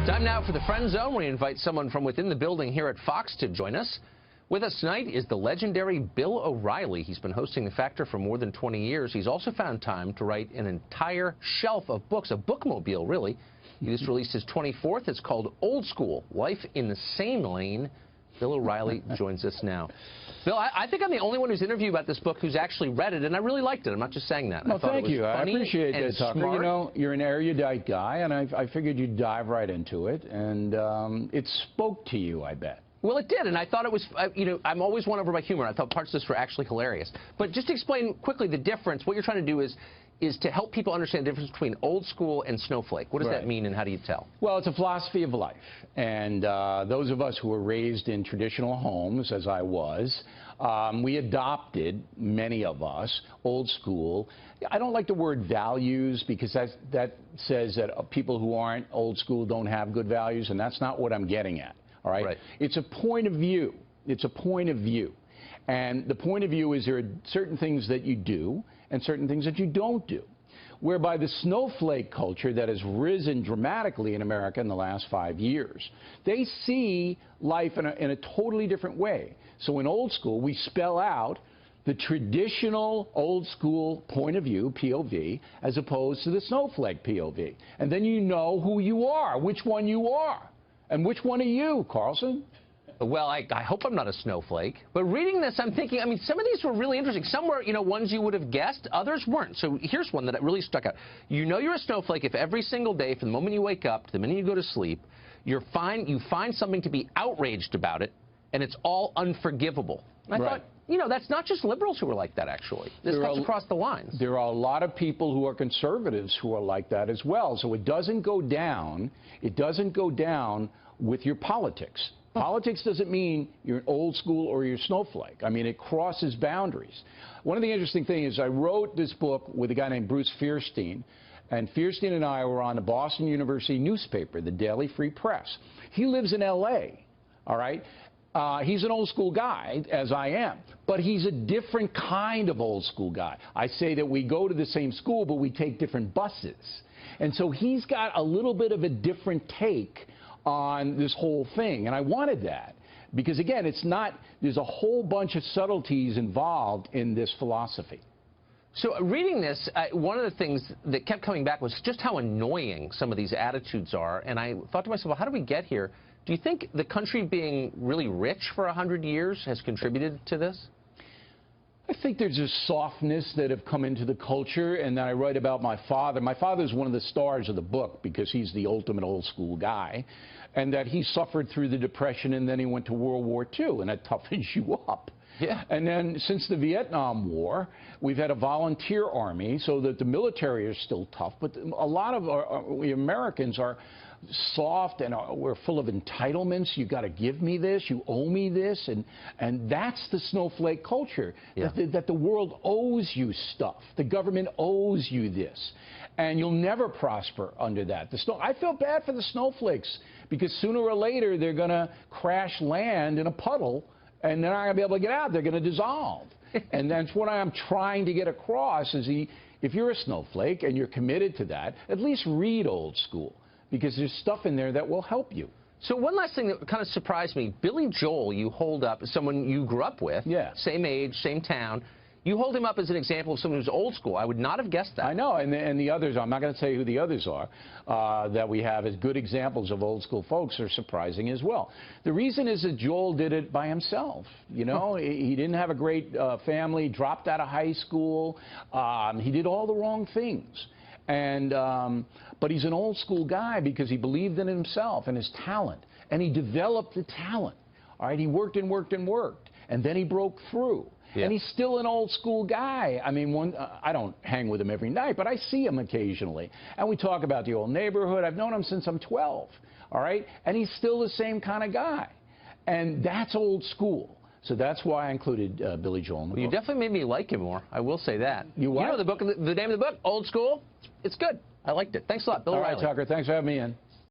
Time now for the Friend Zone. We invite someone from within the building here at Fox to join us. With us tonight is the legendary Bill O'Reilly. He's been hosting The Factor for more than 20 years. He's also found time to write an entire shelf of books, a bookmobile, really. He just released his 24th. It's called Old School, Life in the Sane Lane. Bill O'Reilly joins us now. Bill, I think I'm the only one who's interviewed about this book who's actually read it, and I really liked it. I'm not just saying that. Well, thank you. I appreciate that, Tucker. Smart. You know, you're an erudite guy, and I figured you'd dive right into it, and it spoke to you, I bet. Well, it did, and I thought it was, you know, I'm always won over by humor. I thought parts of this were actually hilarious. But just to explain quickly the difference, what you're trying to do is to help people understand the difference between old school and snowflake. What does that mean, and how do you tell? Well, it's a philosophy of life. And those of us who were raised in traditional homes, as I was, we adopted, many of us, old school. I don't like the word values because that says that people who aren't old school don't have good values, and that's not what I'm getting at. All right? It's a point of view. It's a point of view. And the point of view is there are certain things that you do and certain things that you don't do. Whereby the snowflake culture that has risen dramatically in America in the last 5 years, they see life in a totally different way. So in old school, we spell out the traditional old school point of view, POV, as opposed to the snowflake POV. And then you know who you are, which one you are. And which one are you, Carlson? Well, I hope I'm not a snowflake. But reading this, I'm thinking, I mean, some of these were really interesting. Some were, you know, ones you would have guessed. Others weren't. So here's one that really stuck out. You know you're a snowflake if every single day, from the moment you wake up to the minute you go to sleep, you find something to be outraged about it, and it's all unforgivable. And I thought, you know, that's not just liberals who are like that, actually. This cuts across the lines. There are a lot of people who are conservatives who are like that as well. So it doesn't go down with your politics. Politics doesn't mean you're an old school or you're a snowflake. I mean, it crosses boundaries. One of the interesting things is I wrote this book with a guy named Bruce Fierstein, and Fierstein and I were on the Boston University newspaper, the Daily Free Press. He lives in L.A., all right? He's an old school guy, as I am, but he's a different kind of old school guy. I say that we go to the same school, but we take different buses. And so he's got a little bit of a different take on this whole thing, and I wanted that because, again, it's not, there's a whole bunch of subtleties involved in this philosophy. So reading this, one of the things that kept coming back was just how annoying some of these attitudes are, and I thought to myself, well, how do we get here? Do you think the country being really rich for 100 years has contributed to this? I think there's a softness that have come into the culture, and then I write about my father. My father's one of the stars of the book because he's the ultimate old school guy, and that he suffered through the Depression, and then he went to World War II, and that toughens you up. Yeah. And then since the Vietnam War, we've had a volunteer army, so that the military is still tough, but a lot of we Americans are soft, and we're full of entitlements. You got to give me this, you owe me this, and that's the snowflake culture. That the world owes you stuff. The government owes you this, and you'll never prosper under that. I feel bad for the snowflakes because sooner or later they're going to crash land in a puddle, and they're not going to be able to get out. They're going to dissolve. And that's what I'm trying to get across is if you're a snowflake and you're committed to that, at least read old school, because there's stuff in there that will help you. So one last thing that kind of surprised me, Billy Joel, you hold up, someone you grew up with, same age, same town. You hold him up as an example of someone who's old school. I would not have guessed that. I know, and the others, I'm not going to say who the others are, that we have as good examples of old school folks are surprising as well. The reason is that Joel did it by himself. You know, he didn't have a great family, dropped out of high school. He did all the wrong things. And but he's an old school guy because he believed in himself and his talent, and he developed the talent. All right, he worked and worked and worked, and then he broke through. And he's still an old school guy. I mean, I don't hang with him every night, but I see him occasionally. And we talk about the old neighborhood. I've known him since I'm 12, all right? And he's still the same kind of guy. And that's old school. So that's why I included Billy Joel in the book. You definitely made me like him more. I will say that. You what? You know the name of the book, Old School? It's good. I liked it. Thanks a lot, Bill O'Reilly. All right, Tucker. Thanks for having me in.